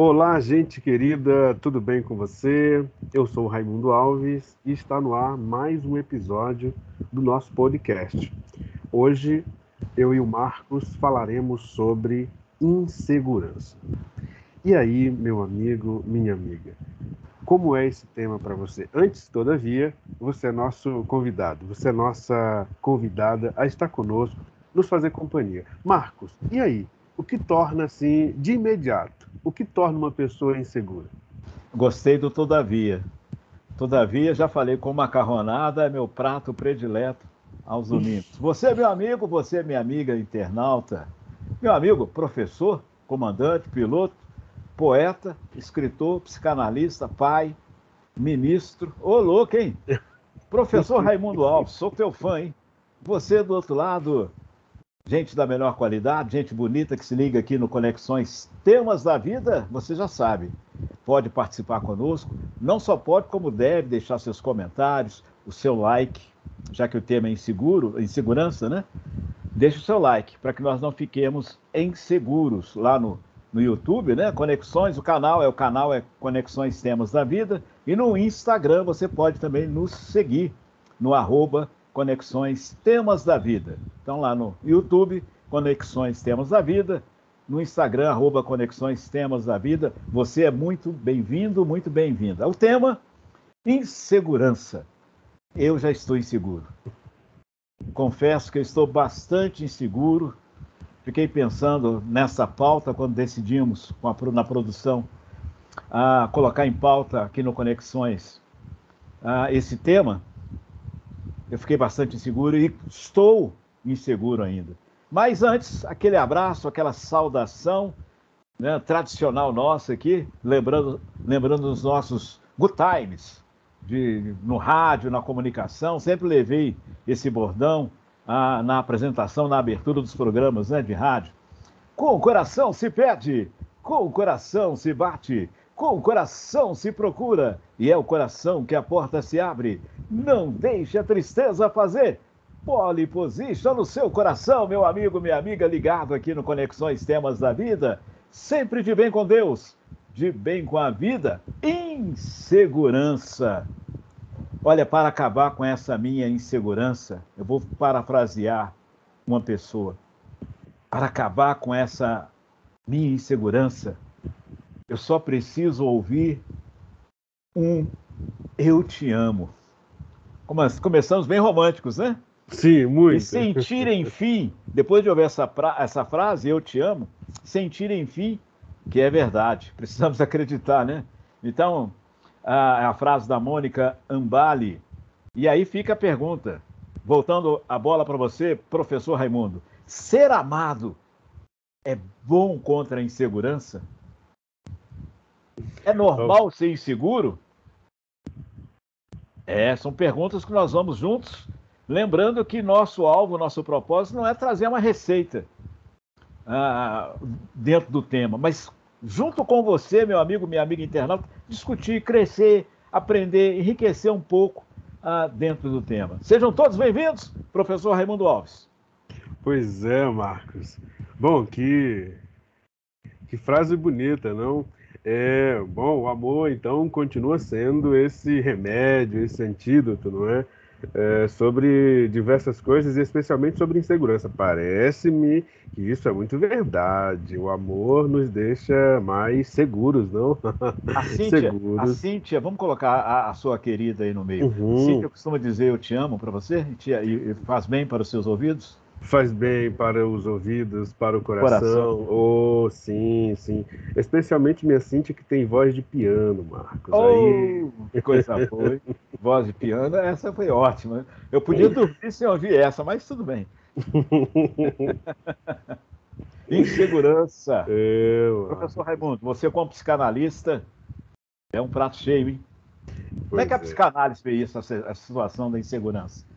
Olá, gente querida, tudo bem com você? Eu sou o Raimundo Alves e está no ar mais um episódio do nosso podcast. Hoje, eu e o Marcos falaremos sobre insegurança. E aí, meu amigo, minha amiga, como é esse tema para você? Antes, todavia, você é nosso convidado, você é nossa convidada a estar conosco, nos fazer companhia. Marcos, e aí? O que torna, assim, de imediato, o que torna uma pessoa insegura? Gostei do todavia. Todavia, já falei com macarronada, é meu prato predileto aos domingos. Você é meu amigo, você é minha amiga internauta. Meu amigo, professor, comandante, piloto, poeta, escritor, psicanalista, pai, ministro. Ô, louco, hein? Professor Raimundo Alves, sou teu fã, hein? Você do outro lado, gente da melhor qualidade, gente bonita que se liga aqui no Conexões Temas da Vida, você já sabe. Pode participar conosco, não só pode, como deve deixar seus comentários, o seu like, já que o tema é insegurança, né? Deixe o seu like para que nós não fiquemos inseguros lá no YouTube, né? Conexões, o canal é Conexões Temas da Vida, e no Instagram você pode também nos seguir no @Conexões Temas da Vida. Então lá no YouTube, Conexões Temas da Vida, no Instagram, @Conexões Temas da Vida. Você é muito bem-vindo, muito bem-vinda. O tema, insegurança. Eu já estou inseguro. Confesso que eu estou bastante inseguro. Fiquei pensando nessa pauta quando decidimos, na produção, a colocar em pauta aqui no Conexões esse tema. Eu fiquei bastante inseguro e estou inseguro ainda. Mas antes, aquele abraço, aquela saudação, né, tradicional nossa aqui, lembrando os nossos good times no rádio, na comunicação. Sempre levei esse bordão na apresentação, na abertura dos programas, né, de rádio. Com o coração se pede, com o coração se bate, com o coração se procura, e é o coração que a porta se abre. Não deixe a tristeza fazer pole position no seu coração, meu amigo, minha amiga, ligado aqui no Conexões Temas da Vida. Sempre de bem com Deus, de bem com a vida. Insegurança. Olha, para acabar com essa minha insegurança, eu vou parafrasear uma pessoa. Para acabar com essa minha insegurança, eu só preciso ouvir um "eu te amo". Começamos bem românticos, né? Sim, muito. E sentir, enfim, depois de ouvir essa frase, "eu te amo", sentir, enfim, que é verdade. Precisamos acreditar, né? Então, a frase da Mônica Ambali. E aí fica a pergunta, voltando a bola para você, professor Raimundo. Ser amado é bom contra a insegurança? É normal ser inseguro? São perguntas que nós vamos juntos. Lembrando que nosso alvo, nosso propósito não é trazer uma receita dentro do tema, mas junto com você, meu amigo, minha amiga internauta, discutir, crescer, aprender, enriquecer um pouco dentro do tema. Sejam todos bem-vindos, professor Raimundo Alves. Pois é, Marcos. Bom, que frase bonita, não? Bom, o amor, então, continua sendo esse remédio, esse antídoto, não é? Sobre diversas coisas, e especialmente sobre insegurança. Parece-me que isso é muito verdade. O amor nos deixa mais seguros, não? A Cíntia, vamos colocar a sua querida aí no meio. Uhum. Cíntia costuma dizer "eu te amo" para você e faz bem para os seus ouvidos? Faz bem para os ouvidos, para o coração. Oh, sim, sim. Especialmente minha Cíntia, que tem voz de piano, Marcos. Oh, que coisa boa, hein? Voz de piano, essa foi ótima. Eu podia dormir sem ouvir essa, mas tudo bem. Insegurança. Professor Raimundo, você como psicanalista, é um prato cheio, hein? Como é que a psicanálise vê isso, essa situação da insegurança?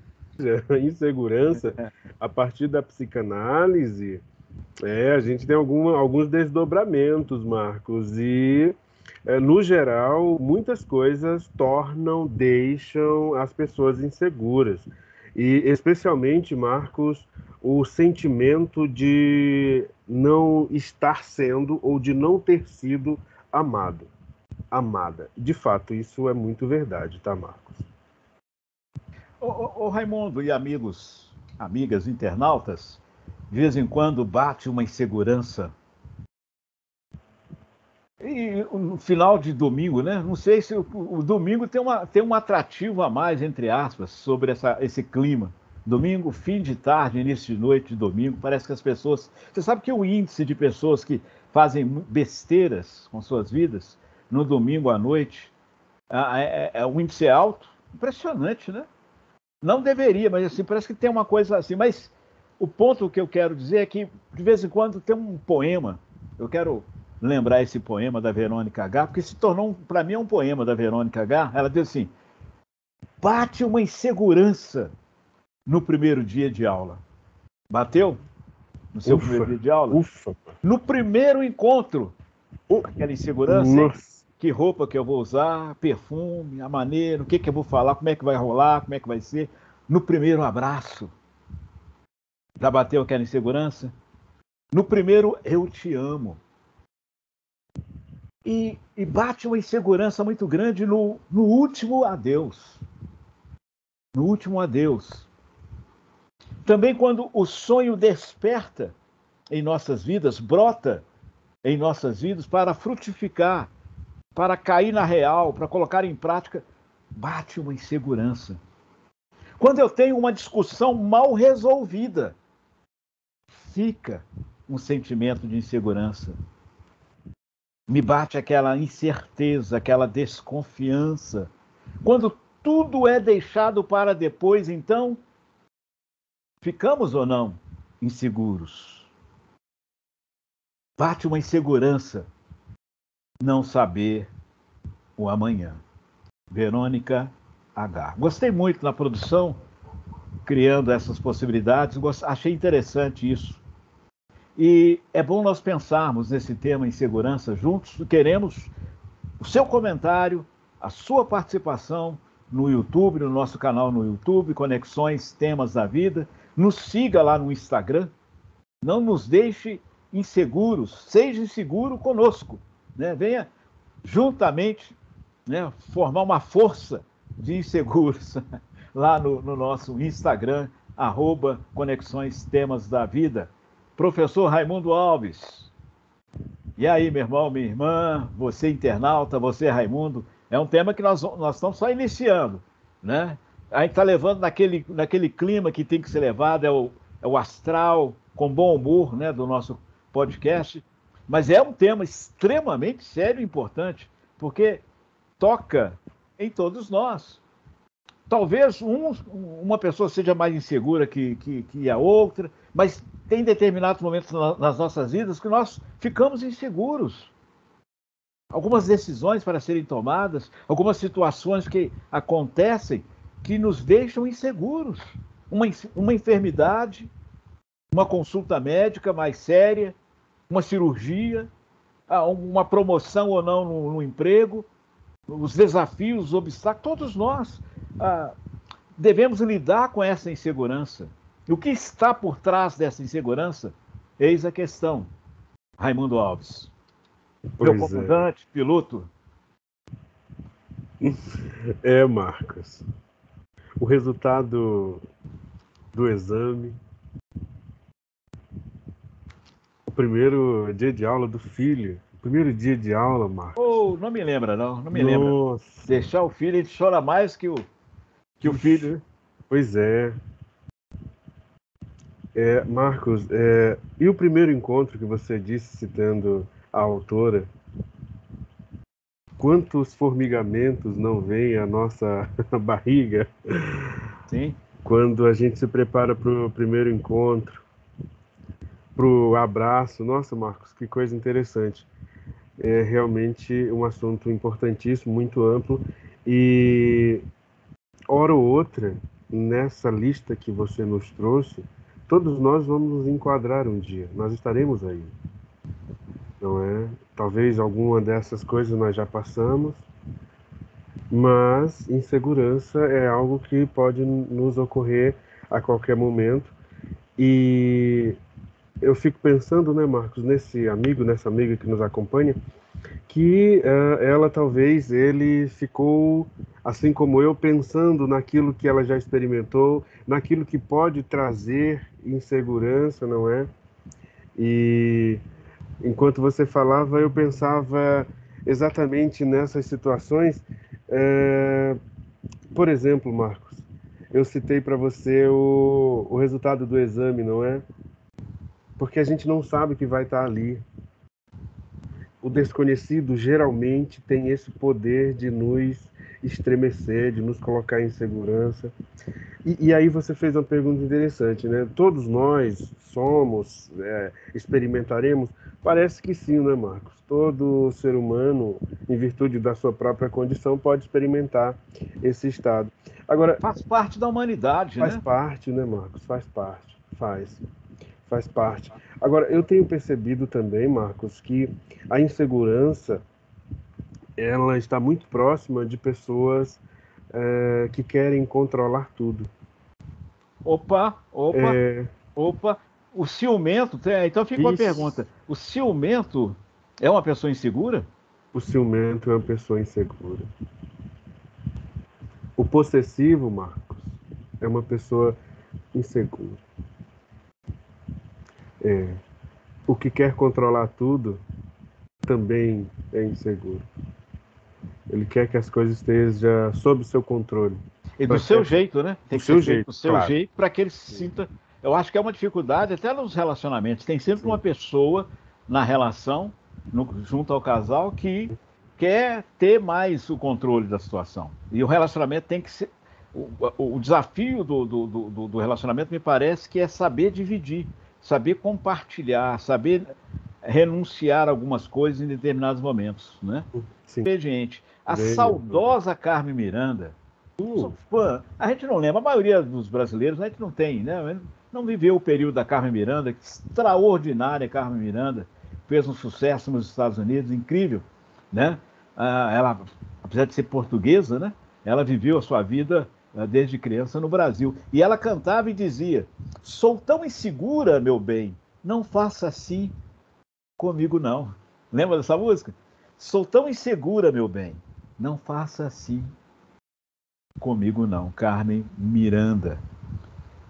Insegurança, a partir da psicanálise, a gente tem alguns desdobramentos, Marcos, e no geral, muitas coisas deixam as pessoas inseguras. E especialmente, Marcos, o sentimento de não estar sendo ou de não ter sido amado, amada. De fato, isso é muito verdade, tá, Marcos? Ô Raimundo e amigos, amigas internautas, de vez em quando bate uma insegurança. E no final de domingo, né? Não sei se o domingo tem um atrativo a mais, entre aspas, sobre esse clima. Domingo, fim de tarde, início de noite de domingo, parece que as pessoas. Você sabe que o índice de pessoas que fazem besteiras com suas vidas no domingo à noite, o índice é alto? Impressionante, né? Não deveria, mas assim, parece que tem uma coisa assim. Mas o ponto que eu quero dizer é que, de vez em quando, tem um poema. Eu quero lembrar esse poema da Verônica H, porque se tornou, para mim, um poema da Verônica H. Ela diz assim: bate uma insegurança no primeiro dia de aula. Bateu? No seu primeiro dia de aula? Ufa! No primeiro encontro, aquela insegurança, hein? Que roupa que eu vou usar, perfume, a maneira, o que eu vou falar, como é que vai rolar, como é que vai ser. No primeiro abraço, já bateu aquela insegurança? No primeiro, eu te amo. E bate uma insegurança muito grande no último adeus. No último adeus. Também quando o sonho desperta em nossas vidas, brota em nossas vidas para frutificar, para cair na real, para colocar em prática, bate uma insegurança. Quando eu tenho uma discussão mal resolvida, fica um sentimento de insegurança. Me bate aquela incerteza, aquela desconfiança. Quando tudo é deixado para depois, então, ficamos ou não inseguros? Bate uma insegurança não saber o amanhã. Verônica H. Gostei muito na produção, criando essas possibilidades, achei interessante isso. E é bom nós pensarmos nesse tema insegurança juntos. Queremos o seu comentário, a sua participação no YouTube, no nosso canal no YouTube, Conexões Temas da Vida. Nos siga lá no Instagram. Não nos deixe inseguros. Seja inseguro conosco, né? Venha juntamente, né, formar uma força de inseguros lá no nosso Instagram, @Conexões Temas da Vida. Professor Raimundo Alves. E aí, meu irmão, minha irmã, você internauta, você Raimundo, é um tema que nós estamos só iniciando, né? A gente está levando naquele clima que tem que ser levado, é o astral, com bom humor, né, do nosso podcast, mas é um tema extremamente sério e importante, porque toca em todos nós. Talvez uma pessoa seja mais insegura que a outra, mas tem determinados momentos nas nossas vidas que nós ficamos inseguros. Algumas decisões para serem tomadas, algumas situações que acontecem que nos deixam inseguros. Uma enfermidade, uma consulta médica mais séria, uma cirurgia, uma promoção ou não no emprego, os desafios, os obstáculos, todos nós devemos lidar com essa insegurança. O que está por trás dessa insegurança? Eis a questão. Raimundo Alves. Meu comandante, piloto. Marcos. O resultado do exame, o primeiro dia de aula do filho, o primeiro dia de aula, Marcos. Não me lembra, não me lembra. Deixar o filho, a gente chora mais que o filho. Pois é. Marcos, e o primeiro encontro que você disse, citando a autora, quantos formigamentos não vêm à nossa barriga? Sim. Quando a gente se prepara para o primeiro encontro, para o abraço. Nossa, Marcos, que coisa interessante. É realmente um assunto importantíssimo, muito amplo, e hora ou outra, nessa lista que você nos trouxe, todos nós vamos nos enquadrar um dia, nós estaremos aí, não é? Talvez alguma dessas coisas nós já passamos, mas insegurança é algo que pode nos ocorrer a qualquer momento. E eu fico pensando, né, Marcos, nessa amiga que nos acompanha, que ela talvez ele ficou, assim como eu, pensando naquilo que ela já experimentou, naquilo que pode trazer insegurança, não é? E enquanto você falava, eu pensava exatamente nessas situações. Por exemplo, Marcos, eu citei para você o resultado do exame, não é? Porque a gente não sabe que vai estar ali. O desconhecido geralmente tem esse poder de nos estremecer, de nos colocar em segurança. E aí você fez uma pergunta interessante, né? Todos nós somos, experimentaremos? Parece que sim, né, Marcos? Todo ser humano, em virtude da sua própria condição, pode experimentar esse estado. Agora, Faz parte da humanidade, faz né? parte, né, Marcos? Faz parte, faz parte. Agora, eu tenho percebido também, Marcos, que a insegurança ela está muito próxima de pessoas que querem controlar tudo. Opa, opa, É, opa. O ciumento, então fica uma isso, pergunta: o ciumento é uma pessoa insegura? o ciumento é uma pessoa insegura. O possessivo, Marcos, é uma pessoa insegura. É. O que quer controlar tudo também é inseguro. Ele quer que as coisas estejam sob seu controle. E do Só seu quer jeito, né? do Tem que ser seu feito jeito, do seu claro. jeito para que ele se sinta. Eu acho que é uma dificuldade até nos relacionamentos. Tem sempre uma Sim. pessoa na relação, junto ao casal, que quer ter mais o controle da situação. E o relacionamento tem que ser. O desafio do relacionamento, me parece, que é saber dividir, saber compartilhar, saber renunciar a algumas coisas em determinados momentos, né? Sim. Gente, a Veja. saudosa Carmen Miranda, sou fã. A gente não lembra, a maioria dos brasileiros a gente não tem, né? Não viveu o período da Carmen Miranda, que extraordinária Carmen Miranda, fez um sucesso nos Estados Unidos, incrível, né? Ela, apesar de ser portuguesa, né? Ela viveu a sua vida desde criança no Brasil. E ela cantava e dizia: sou tão insegura, meu bem, não faça assim comigo não. Lembra dessa música? Sou tão insegura, meu bem, não faça assim comigo não, Carmen Miranda.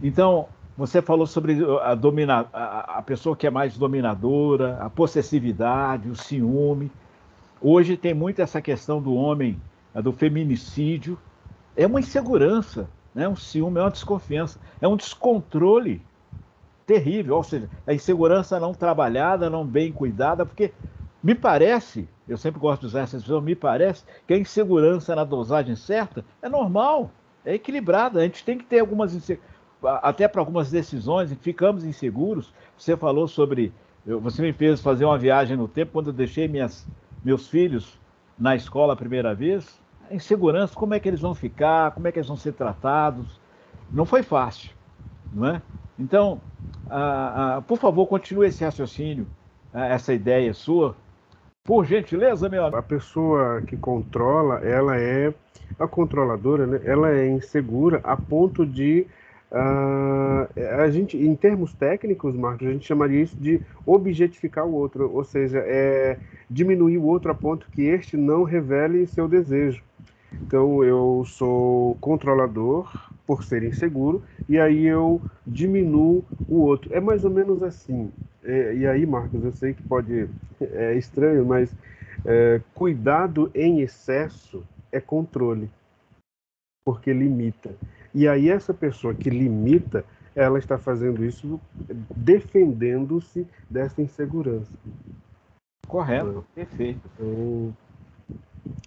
Então, você falou sobre a pessoa que é mais dominadora, a possessividade, o ciúme. Hoje tem muito essa questão do homem, do feminicídio. É uma insegurança, né? Um ciúme, é uma desconfiança, é um descontrole terrível. Ou seja, a insegurança não trabalhada, não bem cuidada, porque me parece, eu sempre gosto de usar essa expressão, me parece que a insegurança na dosagem certa é normal, é equilibrada. A gente tem que ter algumas até para algumas decisões, ficamos inseguros. Você falou sobre, você me fez fazer uma viagem no tempo quando eu deixei meus filhos na escola a primeira vez. A insegurança, como é que eles vão ficar, como é que eles vão ser tratados, não foi fácil, não é? Então, por favor, continue esse raciocínio, essa ideia sua, por gentileza, meu amigo. A pessoa que controla, ela é a controladora, né? Ela é insegura a ponto de a gente, em termos técnicos, Marcos, a gente chamaria isso de objetificar o outro, ou seja, diminuir o outro a ponto que este não revele seu desejo. Então eu sou controlador por ser inseguro e aí eu diminuo o outro. É mais ou menos assim. E aí, Marcos, eu sei que pode estranho, mas cuidado em excesso é controle, porque limita. E aí essa pessoa que limita, ela está fazendo isso defendendo-se dessa insegurança. Correto, perfeito. Então,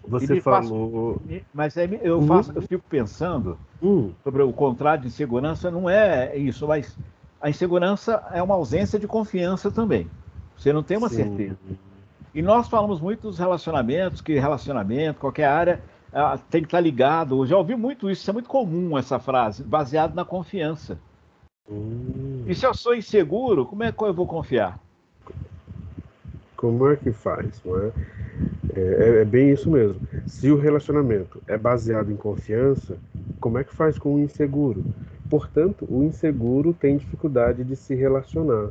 E você me faz, falou. mas aí eu Uhum. fico pensando Hum, sobre o contrário de insegurança, não é isso, mas a insegurança é uma ausência de confiança também. Você não tem uma sim. certeza. E nós falamos muito dos relacionamentos, que relacionamento, qualquer área, tem que estar ligado. Eu já ouvi muito isso, é muito comum essa frase, baseado na confiança. E Hum. se eu sou inseguro, como é que eu vou confiar? Como é que faz, não é? É bem isso mesmo. Se o relacionamento é baseado em confiança, como é que faz com o inseguro? Portanto, o inseguro tem dificuldade de se relacionar,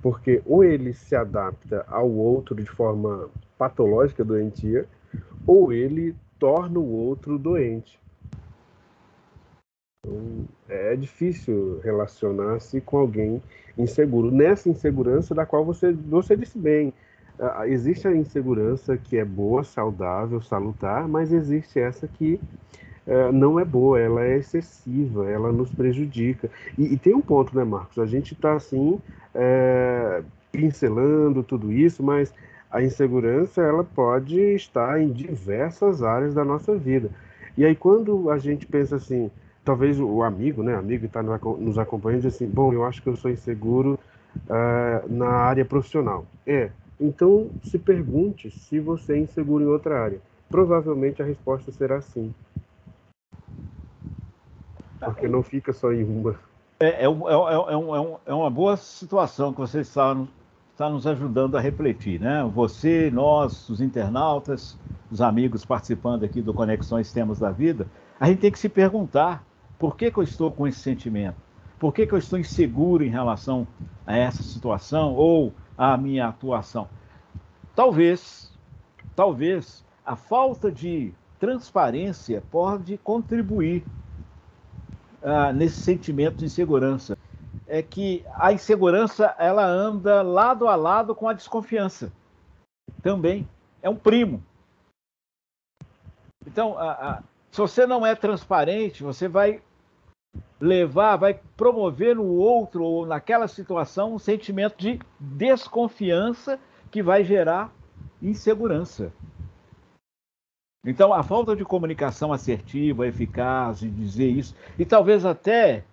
porque ou ele se adapta ao outro de forma patológica, doentia, ou ele torna o outro doente. Então, é difícil relacionar-se com alguém inseguro. Nessa insegurança da qual você disse bem, existe a insegurança que é boa, saudável, salutar, mas existe essa que não é boa, ela é excessiva, ela nos prejudica. E tem um ponto, né, Marcos? A gente está assim, pincelando tudo isso, mas a insegurança ela pode estar em diversas áreas da nossa vida. E aí quando a gente pensa assim, talvez o amigo, né, amigo que está nos acompanhando, diz assim, bom, eu acho que eu sou inseguro na área profissional. Então se pergunte se você é inseguro em outra área. Provavelmente a resposta será sim. Porque não fica só em uma. É uma boa situação que você está nos ajudando a refletir, né? Você, nós, os internautas, os amigos participando aqui do Conexões Temas da Vida, a gente tem que se perguntar por que eu estou com esse sentimento? Por que eu estou inseguro em relação a essa situação ou à minha atuação? Talvez a falta de transparência pode contribuir nesse sentimento de insegurança. É que a insegurança ela anda lado a lado com a desconfiança. Também é um primo. Então, se você não é transparente, você vai promover no outro ou naquela situação um sentimento de desconfiança que vai gerar insegurança. Então, a falta de comunicação assertiva, eficaz, de dizer isso, e talvez até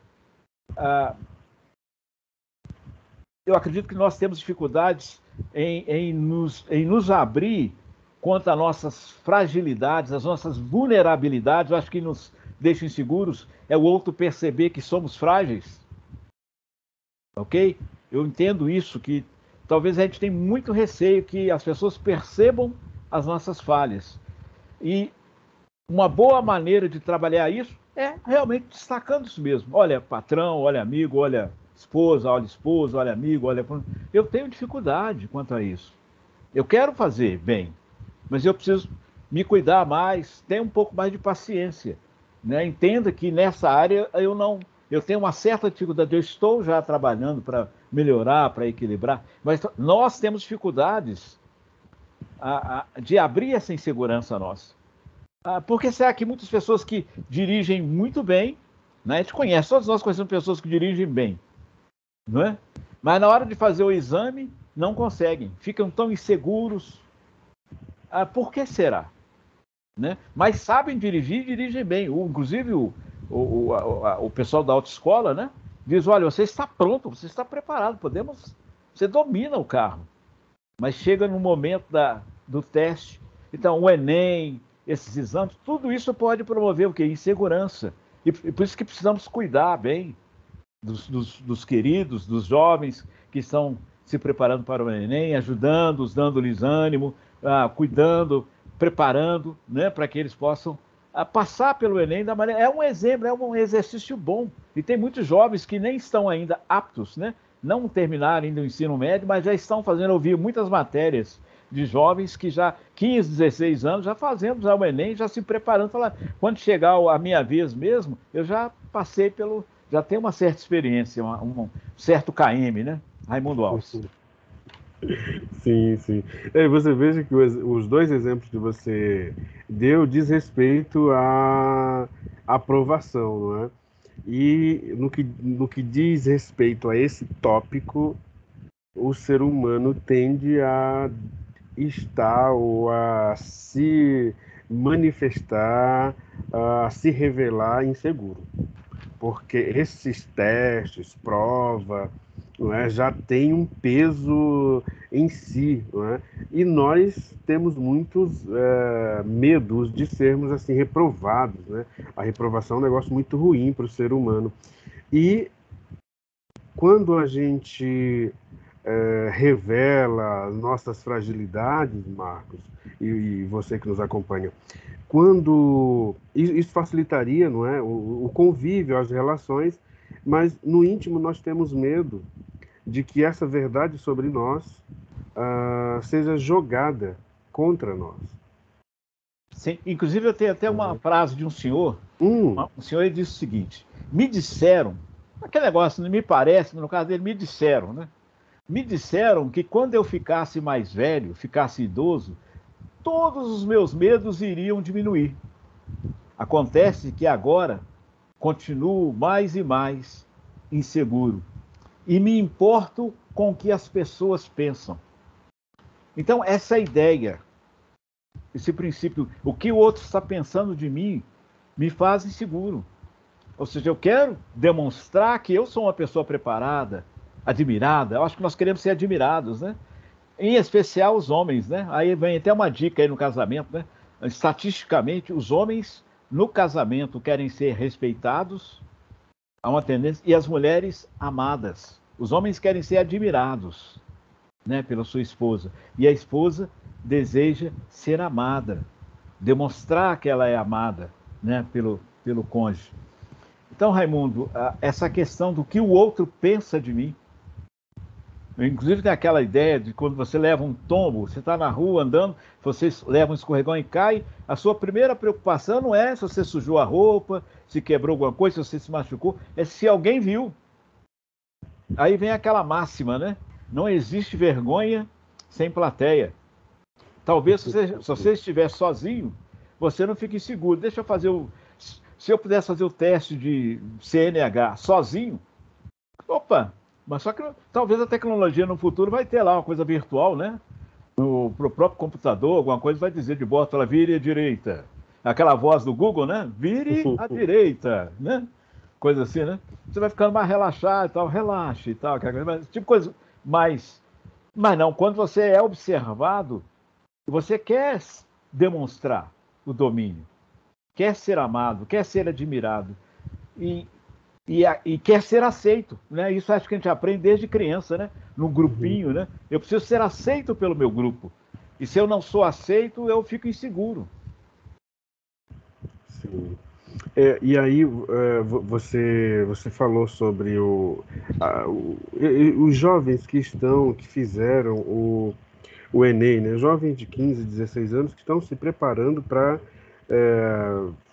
eu acredito que nós temos dificuldades em nos abrir quanto às nossas fragilidades, às nossas vulnerabilidades. Eu acho que nos deixa inseguros é o outro perceber que somos frágeis. Ok? Eu entendo isso, que talvez a gente tenha muito receio que as pessoas percebam as nossas falhas. E uma boa maneira de trabalhar isso é realmente destacando isso mesmo. Olha, patrão, olha, amigo, olha, esposa, olha, amigo, olha. Eu tenho dificuldade quanto a isso. Eu quero fazer bem, mas eu preciso me cuidar mais, ter um pouco mais de paciência. Né? Entenda que nessa área eu tenho uma certa dificuldade. Eu estou já trabalhando para melhorar, para equilibrar, mas nós temos dificuldades de abrir essa insegurança nossa. Porque será que muitas pessoas que dirigem muito bem, né? A gente conhece, todos nós conhecemos pessoas que dirigem bem, não é? Mas na hora de fazer o exame, não conseguem, ficam tão inseguros. Por que será? Né? Mas sabem dirigir e dirigem bem. Inclusive o pessoal da autoescola, né? Diz, olha, você está pronto, você está preparado, você domina o carro. Mas chega no momento do teste. Então, o Enem, esses exames, tudo isso pode promover o quê? Insegurança. E por isso que precisamos cuidar bem dos queridos, dos jovens que estão se preparando para o Enem, ajudando-os, dando-lhes ânimo, cuidando, preparando, né, para que eles possam passar pelo Enem da maneira... É um exemplo, é um exercício bom. E tem muitos jovens que nem estão ainda aptos, né? Não terminaram ainda o ensino médio, mas já estão fazendo ouvir muitas matérias de jovens que já 15, 16 anos já fazendo já o Enem, já se preparando, falar, quando chegar a minha vez mesmo, eu já passei já tenho uma certa experiência, um certo KM, né? Raimundo Alves. Sim, sim. Você veja que os dois exemplos que você deu diz respeito à aprovação, não é? E no que diz respeito a esse tópico, o ser humano tende a estar ou a se manifestar, a se revelar inseguro. Porque esses testes, prova, não é, já tem um peso em si, não é? E nós temos muitos medos de sermos assim reprovados, né? A reprovação é um negócio muito ruim para o ser humano. E quando a gente revela nossas fragilidades, Marcos, e você que nos acompanha, quando isso facilitaria, não é, o convívio, as relações, mas no íntimo nós temos medo de que essa verdade sobre nós seja jogada contra nós. Sim, inclusive eu tenho até uma frase de um senhor. Um senhor, ele disse o seguinte: me disseram, aquele negócio, não me parece, no caso dele, me disseram, né? Me disseram que quando eu ficasse mais velho, ficasse idoso, todos os meus medos iriam diminuir. Acontece que agora continuo mais e mais inseguro e me importo com o que as pessoas pensam. Então, essa ideia, esse princípio, o que o outro está pensando de mim, me faz inseguro. Ou seja, eu quero demonstrar que eu sou uma pessoa preparada, admirada. Eu acho que nós queremos ser admirados, né? Em especial os homens, né? Aí vem até uma dica aí no casamento, né? Estatisticamente, os homens no casamento querem ser respeitados, há uma tendência, e as mulheres amadas. Os homens querem ser admirados, né, pela sua esposa, e a esposa deseja ser amada, demonstrar que ela é amada, né, pelo cônjuge. Então, Raimundo, essa questão do que o outro pensa de mim, inclusive tem aquela ideia de quando você leva um tombo, você está na rua andando, você leva um escorregão e cai, a sua primeira preocupação não é se você sujou a roupa, se quebrou alguma coisa, se você se machucou, é se alguém viu. Aí vem aquela máxima, né? Não existe vergonha sem plateia. Talvez se você estiver sozinho, você não fique inseguro. Deixa eu fazer se eu pudesse fazer o teste de CNH sozinho, opa! Mas só que talvez a tecnologia no futuro vai ter lá uma coisa virtual, né? Pro próprio computador, alguma coisa vai dizer de bordo, fala, vire à direita. Aquela voz do Google, né? Vire à direita, né? Coisa assim, né? Você vai ficando mais relaxado e tal, relaxe e tal, tipo coisa mais... Mas não, quando você é observado, você quer demonstrar o domínio, quer ser amado, quer ser admirado e quer ser aceito, né? Isso acho que a gente aprende desde criança, né? No grupinho, né? Eu preciso ser aceito pelo meu grupo. E se eu não sou aceito, eu fico inseguro. Sim. E aí você falou sobre os jovens que fizeram o Enem, né? Jovens de 15, 16 anos que estão se preparando para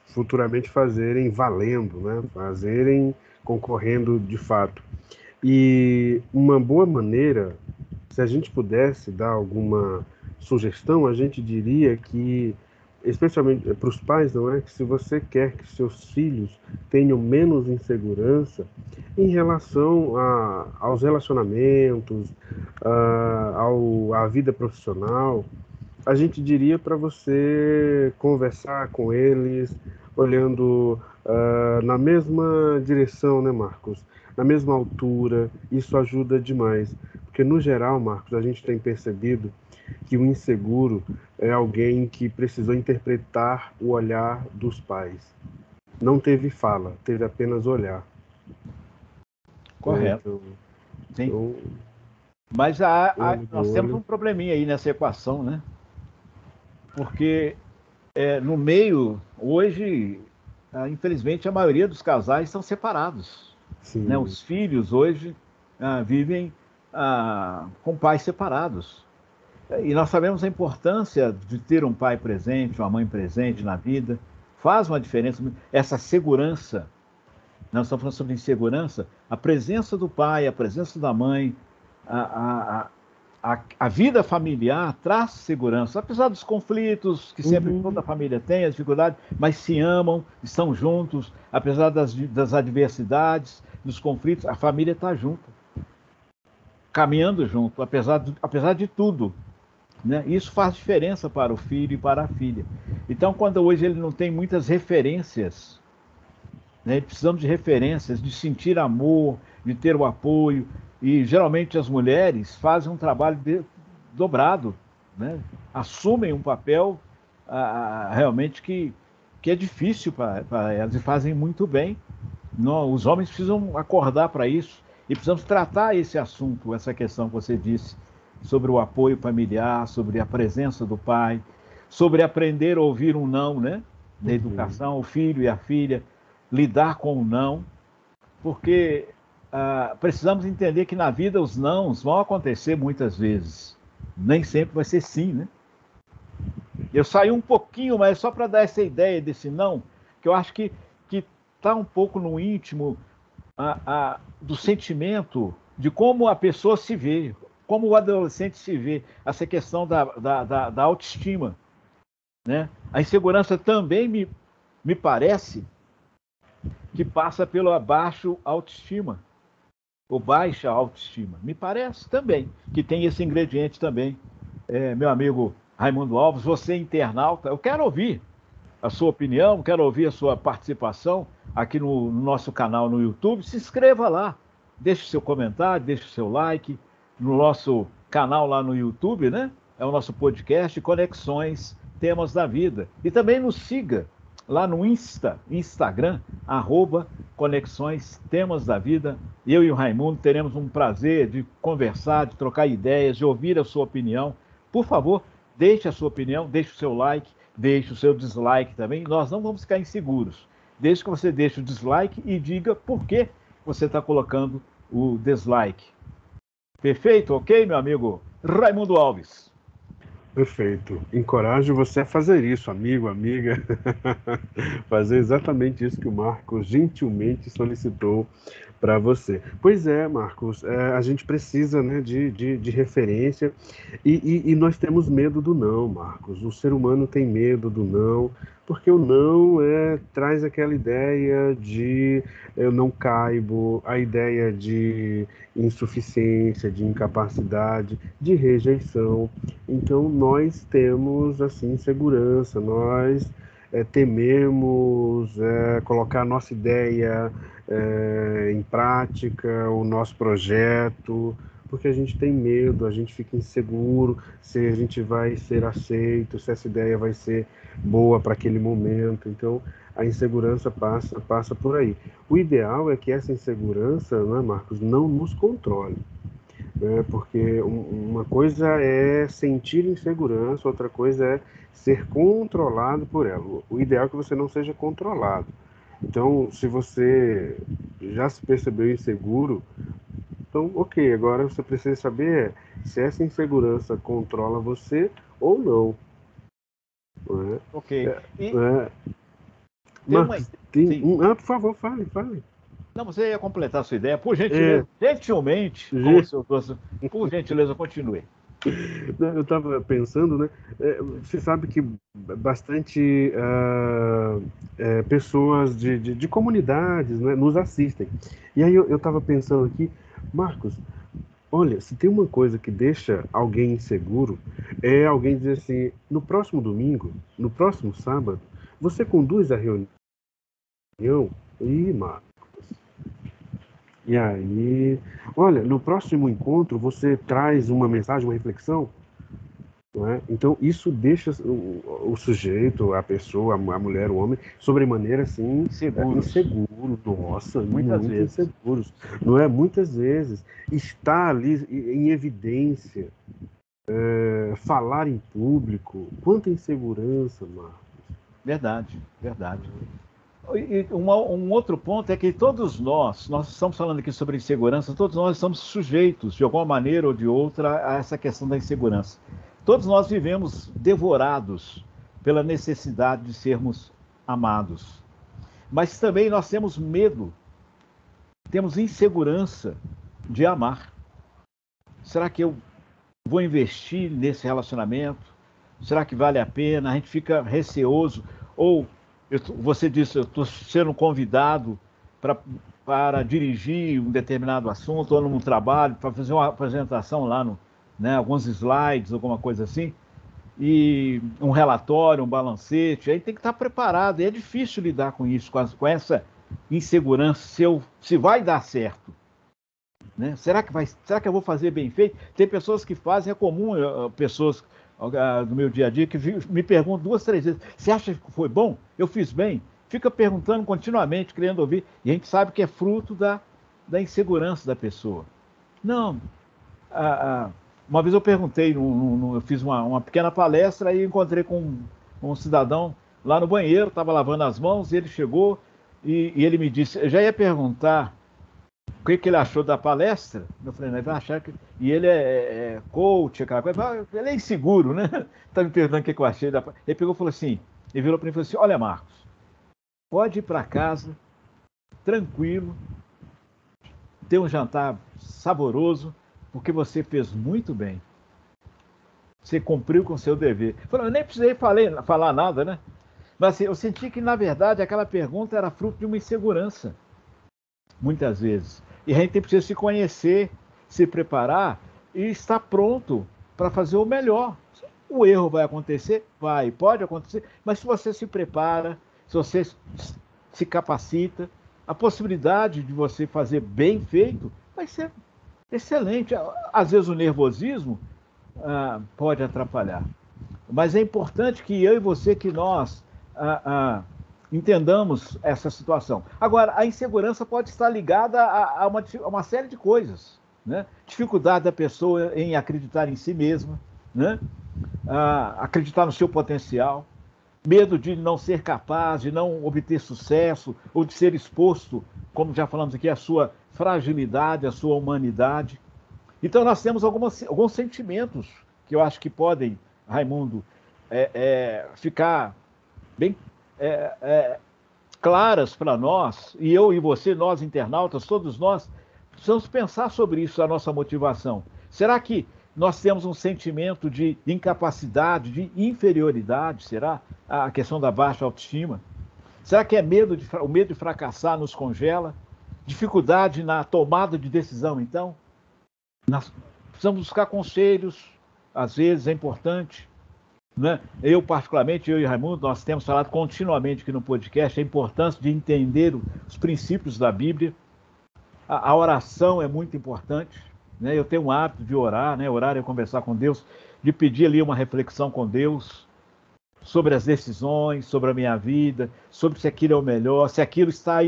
futuramente fazerem valendo, né? Concorrendo de fato. E uma boa maneira, se a gente pudesse dar alguma sugestão, a gente diria que, especialmente para os pais, não é? Que se você quer que seus filhos tenham menos insegurança em relação aos relacionamentos, à vida profissional, a gente diria para você conversar com eles, olhando na mesma direção, né, Marcos? Na mesma altura, isso ajuda demais. Porque, no geral, Marcos, a gente tem percebido que o inseguro é alguém que precisou interpretar o olhar dos pais. Não teve fala, teve apenas olhar. Correto. Sim. Então, mas nós temos um probleminha aí nessa equação, né? Porque no meio, hoje, infelizmente, a maioria dos casais estão separados. Né? Os filhos hoje vivem com pais separados. E nós sabemos a importância de ter um pai presente, uma mãe presente na vida. Faz uma diferença. Essa segurança, nós estamos falando sobre insegurança, a presença do pai, a presença da mãe, a vida familiar traz segurança, apesar dos conflitos que sempre toda a família tem, as dificuldades, mas se amam, estão juntos, apesar das adversidades, dos conflitos, a família está junto, caminhando junto, apesar de tudo. Né? Isso faz diferença para o filho e para a filha. Então, quando hoje ele não tem muitas referências, né? Precisamos de referências, de sentir amor, de ter o apoio. E geralmente as mulheres fazem um trabalho dobrado, né? Assumem um papel realmente que é difícil para elas e fazem muito bem. Os homens precisam acordar para isso e precisamos tratar esse assunto, essa questão que você disse, sobre o apoio familiar, sobre a presença do pai, sobre aprender a ouvir um não, né? Na educação, o filho e a filha, lidar com o não, porque precisamos entender que na vida os nãos vão acontecer muitas vezes. Nem sempre vai ser sim, né? Eu saí um pouquinho, mas só para dar essa ideia desse não, que eu acho que está um pouco no íntimo do sentimento de como a pessoa se vê, como o adolescente se vê, essa questão da autoestima, né? A insegurança também me parece que passa pela baixa autoestima, ou baixa autoestima. Me parece também que tem esse ingrediente também. Meu amigo Raimundo Alves, você internauta, eu quero ouvir a sua opinião, quero ouvir a sua participação aqui no nosso canal no YouTube. Se inscreva lá, deixe o seu comentário, deixe o seu like no nosso canal lá no YouTube, né? É o nosso podcast Conexões Temas da Vida. E também nos siga lá no Instagram, @Conexões Temas da Vida. Eu e o Raimundo teremos um prazer de conversar, de trocar ideias, de ouvir a sua opinião. Por favor, deixe a sua opinião, deixe o seu like, deixe o seu dislike também. Nós não vamos ficar inseguros. Desde que você deixe o dislike e diga por que você está colocando o dislike. Perfeito? Ok, meu amigo Raimundo Alves? Perfeito. Encorajo você a fazer isso, amigo, amiga. Fazer exatamente isso que o Marcos gentilmente solicitou para você. Pois é, Marcos, a gente precisa, né, de referência e nós temos medo do não, Marcos. O ser humano tem medo do não, porque o não traz aquela ideia de eu não caibo, a ideia de insuficiência, de incapacidade, de rejeição. Então nós temos assim insegurança, nós tememos colocar a nossa ideia em prática, o nosso projeto, porque a gente tem medo, a gente fica inseguro se a gente vai ser aceito, se essa ideia vai ser boa para aquele momento. Então a insegurança passa por aí. O ideal é que essa insegurança, né, Marcos, não nos controle. Porque uma coisa é sentir insegurança, outra coisa é ser controlado por ela. O ideal é que você não seja controlado. Então, se você já se percebeu inseguro, então, ok, agora você precisa saber se essa insegurança controla você ou não. Ok. Mas por favor, fale. Não, você ia completar a sua ideia, por gentileza, gentilmente, por gentileza, continue. Eu estava pensando, né? Você sabe que bastante pessoas de comunidades, né, nos assistem. E aí eu estava pensando aqui, Marcos, olha, se tem uma coisa que deixa alguém inseguro, é alguém dizer assim, no próximo domingo, no próximo sábado, você conduz a reunião? Marcos. E aí, olha, no próximo encontro você traz uma mensagem, uma reflexão, não é? Então isso deixa o sujeito, a pessoa, a mulher, o homem, sobremaneira assim, inseguro, nossa, muitas muito vezes. inseguros, não é? Muitas vezes está ali em evidência, falar em público, quanta insegurança, Marcos. Verdade. E um outro ponto é que todos nós estamos falando aqui sobre insegurança, todos nós estamos sujeitos, de alguma maneira ou de outra, a essa questão da insegurança. Todos nós vivemos devorados pela necessidade de sermos amados. Mas também nós temos medo, temos insegurança de amar. Será que eu vou investir nesse relacionamento? Será que vale a pena? A gente fica receoso. Ou você disse, eu estou sendo convidado para dirigir um determinado assunto ou num trabalho, para fazer uma apresentação lá, alguns slides, alguma coisa assim, e um relatório, um balancete, aí tem que estar preparado. E é difícil lidar com isso, com essa insegurança, se vai dar certo. Né? Será que eu vou fazer bem feito? Tem pessoas que fazem, é comum, pessoas do meu dia a dia que me perguntam 2, 3 vezes, você acha que foi bom? Eu fiz bem? Fica perguntando continuamente, querendo ouvir, e a gente sabe que é fruto da insegurança da pessoa. Não. Uma vez eu perguntei, eu fiz uma pequena palestra e encontrei com um cidadão lá no banheiro, estava lavando as mãos, e ele chegou e ele me disse, eu já ia perguntar que ele achou da palestra. Eu falei, não, ele vai achar que... E ele é coach, aquela coisa. Ele é inseguro, né? Tá me perguntando o que eu achei da palestra. Ele pegou e falou assim, ele virou para mim e falou assim, olha, Marcos, pode ir para casa, tranquilo, ter um jantar saboroso, porque você fez muito bem. Você cumpriu com o seu dever. Eu nem precisei falar nada, né? Mas assim, eu senti que, na verdade, aquela pergunta era fruto de uma insegurança, muitas vezes. E a gente precisa se conhecer, se preparar e estar pronto para fazer o melhor. O erro vai acontecer? Vai, pode acontecer, mas se você se prepara, se você se capacita, a possibilidade de você fazer bem feito vai ser excelente. Às vezes o nervosismo pode atrapalhar. Mas é importante que eu e você, que nós entendamos essa situação. Agora, a insegurança pode estar ligada a uma série de coisas, né? Dificuldade da pessoa em acreditar em si mesma, né? Acreditar no seu potencial, medo de não ser capaz, de não obter sucesso, ou de ser exposto, como já falamos aqui, à sua fragilidade, à sua humanidade. Então, nós temos alguns sentimentos que eu acho que podem, Raimundo, ficar bem claras para nós, e eu e você, nós internautas, todos nós, precisamos pensar sobre isso, a nossa motivação. Será que nós temos um sentimento de incapacidade, de inferioridade? Será a questão da baixa autoestima? Será que o medo de fracassar nos congela? Dificuldade na tomada de decisão, então? Nós precisamos buscar conselhos, às vezes é importante, né? Eu, particularmente, eu e Raimundo, nós temos falado continuamente aqui no podcast a importância de entender os princípios da Bíblia. A oração é muito importante, né? Eu tenho um hábito de orar, né? Orar é conversar com Deus, de pedir ali uma reflexão com Deus sobre as decisões, sobre a minha vida, sobre se aquilo é o melhor, se aquilo está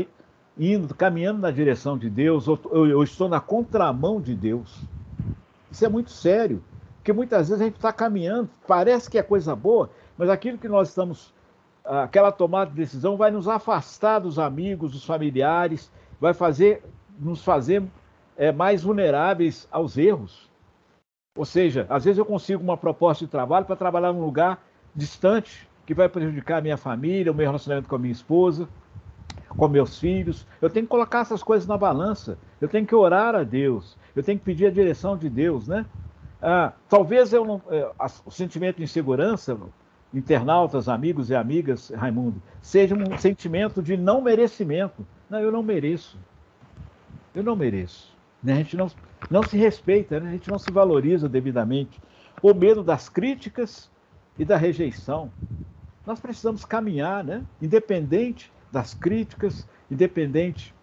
caminhando na direção de Deus, ou eu estou na contramão de Deus. Isso é muito sério, porque muitas vezes a gente está caminhando, parece que é coisa boa, mas aquilo que nós estamos, aquela tomada de decisão vai nos afastar dos amigos, dos familiares, vai nos fazer mais vulneráveis aos erros. Ou seja, às vezes eu consigo uma proposta de trabalho para trabalhar num lugar distante, que vai prejudicar a minha família, o meu relacionamento com a minha esposa, com meus filhos. Eu tenho que colocar essas coisas na balança, eu tenho que orar a Deus, eu tenho que pedir a direção de Deus, né? Talvez o sentimento de insegurança, internautas, amigos e amigas, Raimundo, seja um sentimento de não merecimento. Não, eu não mereço. Eu não mereço. Né? A gente não se respeita, né? A gente não se valoriza devidamente. O medo das críticas e da rejeição. Nós precisamos caminhar, né? Independente das críticas, independente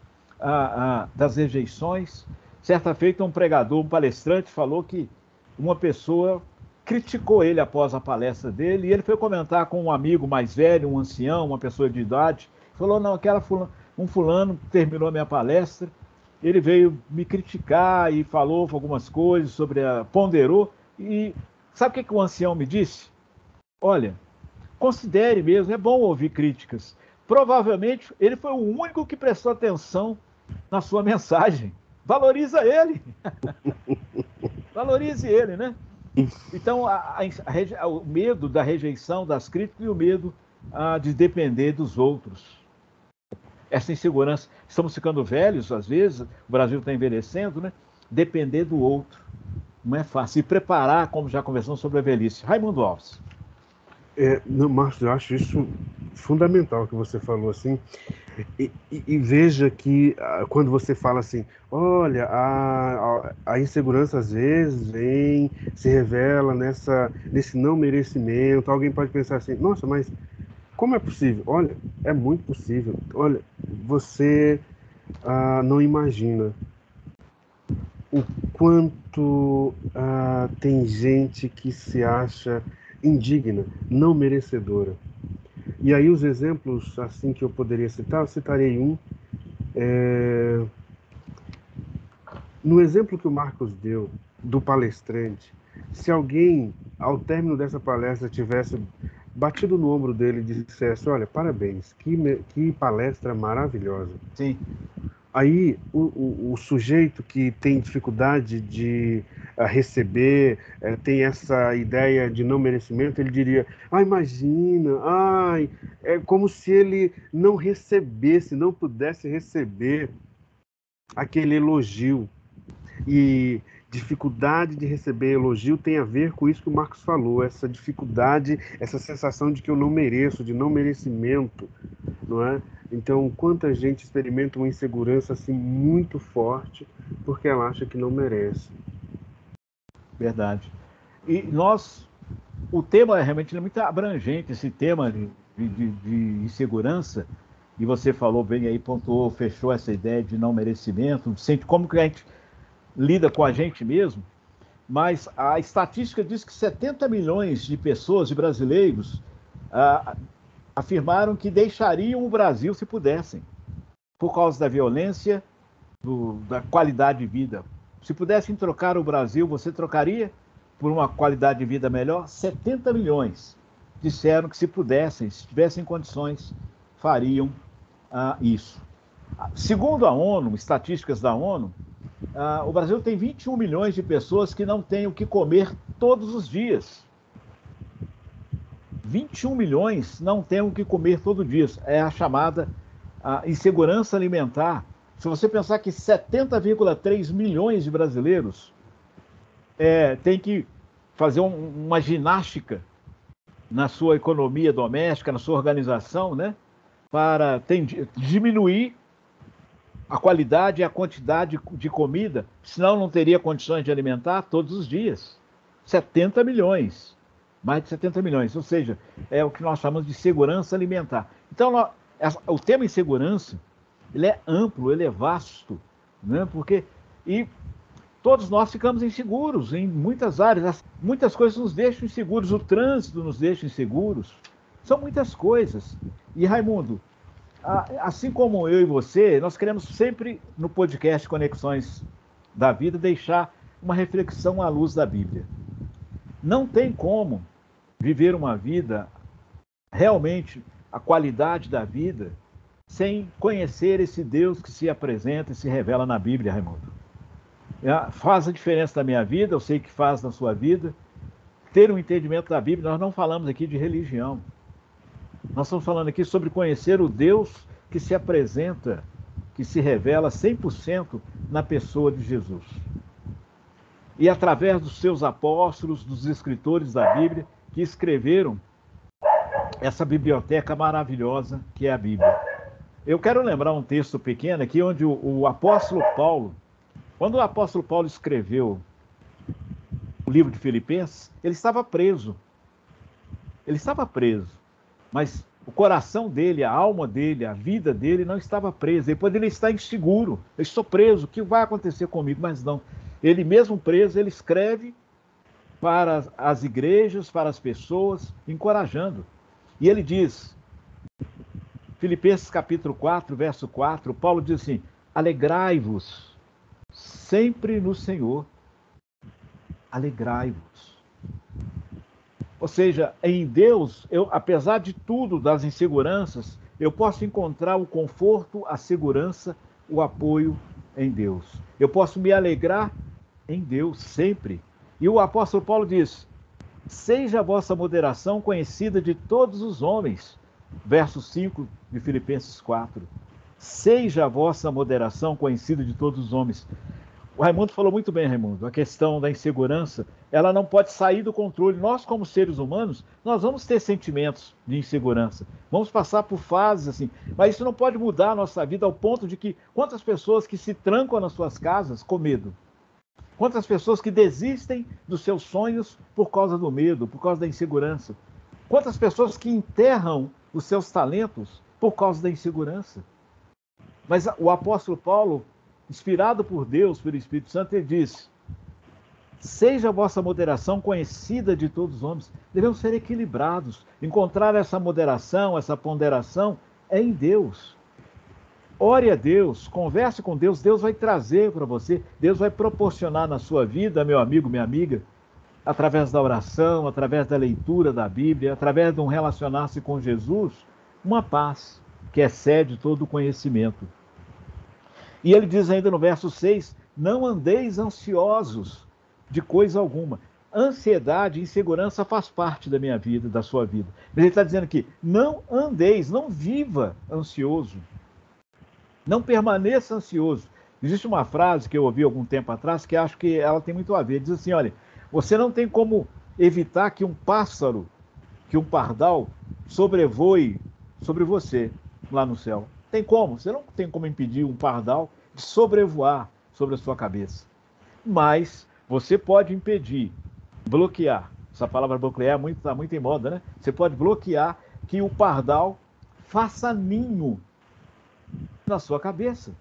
das rejeições. Certa feita, um pregador, um palestrante, falou que uma pessoa criticou ele após a palestra dele, e ele foi comentar com um amigo mais velho, um ancião, uma pessoa de idade, falou, não, um fulano terminou a minha palestra, ele veio me criticar e falou algumas coisas ponderou, e sabe o que o ancião me disse? Olha, considere mesmo, é bom ouvir críticas. Provavelmente ele foi o único que prestou atenção na sua mensagem. Valoriza ele. Valorize ele, né? Então, o medo da rejeição, das críticas e o medo de depender dos outros. Essa insegurança. Estamos ficando velhos, às vezes, o Brasil está envelhecendo, né? Depender do outro. Não é fácil. E preparar, como já conversamos sobre a velhice. Raimundo Alves. Não, Márcio, eu acho isso fundamental que você falou assim, e veja que quando você fala assim, olha, a insegurança às vezes se revela nesse não merecimento. Alguém pode pensar assim, nossa, mas como é possível? Olha, é muito possível. Olha, você não imagina o quanto tem gente que se acha indigna, não merecedora. E aí os exemplos assim que eu poderia citar, eu citarei um. No exemplo que o Marcos deu do palestrante, se alguém, ao término dessa palestra, tivesse batido no ombro dele e dissesse, olha, parabéns, que palestra maravilhosa. Sim. Aí o sujeito que tem dificuldade de receber, tem essa ideia de não merecimento, ele diria, imagina, é como se ele não recebesse, não pudesse receber aquele elogio. E dificuldade de receber elogio tem a ver com isso que o Marcos falou, essa dificuldade, essa sensação de que eu não mereço, de não merecimento, não é? Então, quanta gente experimenta uma insegurança assim muito forte porque ela acha que não merece. Verdade. E o tema realmente é muito abrangente, esse tema de insegurança, e você falou bem aí, pontuou, fechou essa ideia de não merecimento, sente como que a gente lida com a gente mesmo, mas a estatística diz que 70 milhões de pessoas, de brasileiros, afirmaram que deixariam o Brasil se pudessem, por causa da violência, da qualidade de vida. Se pudessem trocar o Brasil, você trocaria por uma qualidade de vida melhor? 70 milhões disseram que se pudessem, se tivessem condições, fariam isso. Segundo a ONU, estatísticas da ONU, o Brasil tem 21 milhões de pessoas que não têm o que comer todos os dias. 21 milhões não têm o que comer todos os dias. É a chamada insegurança alimentar. Se você pensar que 70,3 milhões de brasileiros têm que fazer uma ginástica na sua economia doméstica, na sua organização, né, para diminuir a qualidade e a quantidade de comida, senão não teria condições de alimentar todos os dias. 70 milhões, mais de 70 milhões, ou seja, é o que nós chamamos de segurança alimentar. Então, o tema insegurança, ele é amplo, ele é vasto, né? E todos nós ficamos inseguros em muitas áreas, muitas coisas nos deixam inseguros, o trânsito nos deixa inseguros, são muitas coisas. E, Raimundo, assim como eu e você, nós queremos sempre, no podcast Conexões da Vida, deixar uma reflexão à luz da Bíblia. Não tem como viver uma vida, realmente, a qualidade da vida, sem conhecer esse Deus que se apresenta e se revela na Bíblia, Raimundo. Faz a diferença na minha vida, eu sei que faz na sua vida. Ter um entendimento da Bíblia, nós não falamos aqui de religião. Nós estamos falando aqui sobre conhecer o Deus que se apresenta, que se revela 100% na pessoa de Jesus. E através dos seus apóstolos, dos escritores da Bíblia, que escreveram essa biblioteca maravilhosa que é a Bíblia. Eu quero lembrar um texto pequeno aqui, onde o apóstolo Paulo, quando o apóstolo Paulo escreveu o livro de Filipenses, ele estava preso. Ele estava preso. Mas o coração dele, a alma dele, a vida dele não estava presa. Ele poderia estar inseguro. Eu estou preso, o que vai acontecer comigo? Mas não. Ele mesmo preso, ele escreve para as igrejas, para as pessoas, encorajando. E ele diz, Filipenses capítulo 4, verso 4, Paulo diz assim, alegrai-vos sempre no Senhor. Alegrai-vos. Ou seja, em Deus, apesar de tudo, das inseguranças, eu posso encontrar o conforto, a segurança, o apoio em Deus. Eu posso me alegrar em Deus sempre. E o apóstolo Paulo diz, seja a vossa moderação conhecida de todos os homens. Verso 5 de Filipenses 4. Seja a vossa moderação conhecida de todos os homens. O Raimundo falou muito bem, Raimundo, a questão da insegurança, ela não pode sair do controle. Nós, como seres humanos, nós vamos ter sentimentos de insegurança, vamos passar por fases assim, mas isso não pode mudar a nossa vida ao ponto de que quantas pessoas que se trancam nas suas casas com medo, quantas pessoas que desistem dos seus sonhos por causa do medo, por causa da insegurança, quantas pessoas que enterram os seus talentos por causa da insegurança. Mas o apóstolo Paulo, inspirado por Deus, pelo Espírito Santo, ele diz, seja a vossa moderação conhecida de todos os homens. Devemos ser equilibrados, encontrar essa moderação, essa ponderação em Deus. Ore a Deus, converse com Deus, Deus vai trazer para você, Deus vai proporcionar na sua vida, meu amigo, minha amiga, através da oração, através da leitura da Bíblia, através de um relacionar-se com Jesus, uma paz que excede todo o conhecimento. E ele diz ainda no verso 6, não andeis ansiosos de coisa alguma. Ansiedade e insegurança faz parte da minha vida, da sua vida. Mas ele está dizendo aqui, não andeis, não viva ansioso. Não permaneça ansioso. Existe uma frase que eu ouvi algum tempo atrás que acho que ela tem muito a ver. Diz assim, olha, você não tem como evitar que um pássaro, que um pardal sobrevoe sobre você lá no céu. Tem como? Você não tem como impedir um pardal de sobrevoar sobre a sua cabeça. Mas você pode impedir, bloquear. Essa palavra bloquear está muito em moda, né? Você pode bloquear que o pardal faça ninho na sua cabeça.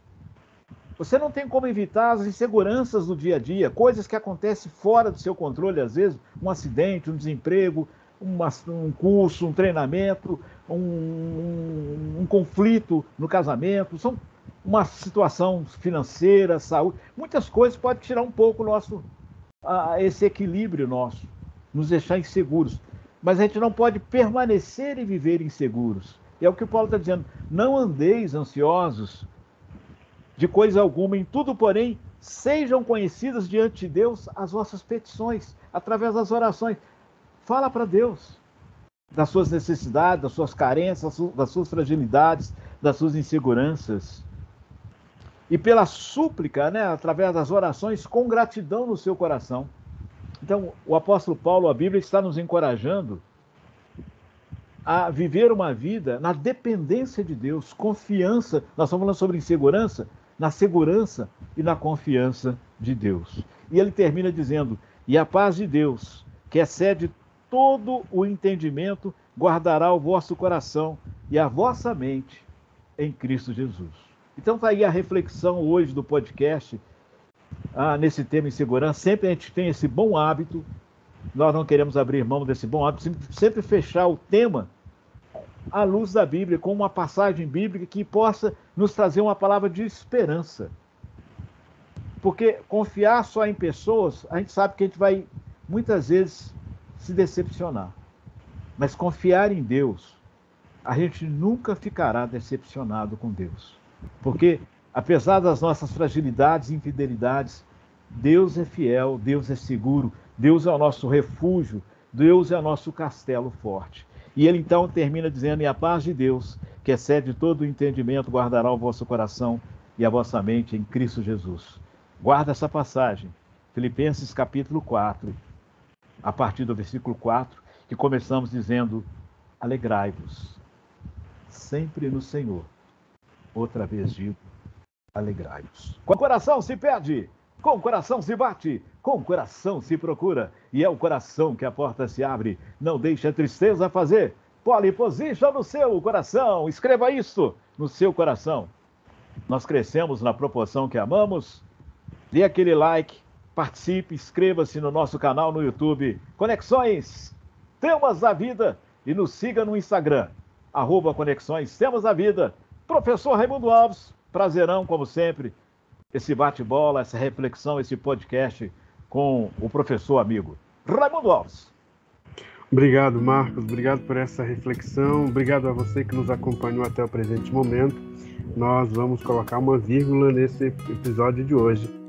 Você não tem como evitar as inseguranças do dia a dia, coisas que acontecem fora do seu controle, às vezes, um acidente, um desemprego, um curso, um treinamento, um conflito no casamento, são uma situação financeira, saúde, muitas coisas podem tirar um pouco esse equilíbrio nosso, nos deixar inseguros. Mas a gente não pode permanecer e viver inseguros. É o que o Paulo está dizendo, não andeis ansiosos de coisa alguma, em tudo, porém, sejam conhecidas diante de Deus as vossas petições, através das orações. Fala para Deus das suas necessidades, das suas carências, das suas fragilidades, das suas inseguranças. E pela súplica, né, através das orações, com gratidão no seu coração. Então, o apóstolo Paulo, a Bíblia, está nos encorajando a viver uma vida na dependência de Deus, confiança. Nós estamos falando sobre insegurança, na segurança e na confiança de Deus. E ele termina dizendo, e a paz de Deus, que excede todo o entendimento, guardará o vosso coração e a vossa mente em Cristo Jesus. Então está aí a reflexão hoje do podcast, nesse tema insegurança. Sempre a gente tem esse bom hábito, nós não queremos abrir mão desse bom hábito, sempre fechar o tema à luz da Bíblia, com uma passagem bíblica que possa nos trazer uma palavra de esperança. Porque confiar só em pessoas, a gente sabe que a gente vai, muitas vezes, se decepcionar. Mas confiar em Deus, a gente nunca ficará decepcionado com Deus. Porque, apesar das nossas fragilidades e infidelidades, Deus é fiel, Deus é seguro, Deus é o nosso refúgio, Deus é o nosso castelo forte. E ele então termina dizendo, e a paz de Deus, que excede todo o entendimento, guardará o vosso coração e a vossa mente em Cristo Jesus. Guarda essa passagem, Filipenses capítulo 4, a partir do versículo 4, que começamos dizendo, alegrai-vos, sempre no Senhor. Outra vez digo, alegrai-vos. Com o coração se pede, com o coração se bate, com o coração se procura, e é o coração que a porta se abre. Não deixe a tristeza fazer pole position no seu coração. Escreva isso no seu coração. Nós crescemos na proporção que amamos. Dê aquele like, participe, inscreva-se no nosso canal no YouTube, Conexões Temas da Vida, e nos siga no Instagram, @Conexões Temas da Vida. Professor Raimundo Alves, prazerão, como sempre, esse bate-bola, essa reflexão, esse podcast com o professor amigo Raimundo Alves. Obrigado, Marcos. Obrigado por essa reflexão. Obrigado a você que nos acompanhou até o presente momento. Nós vamos colocar uma vírgula nesse episódio de hoje.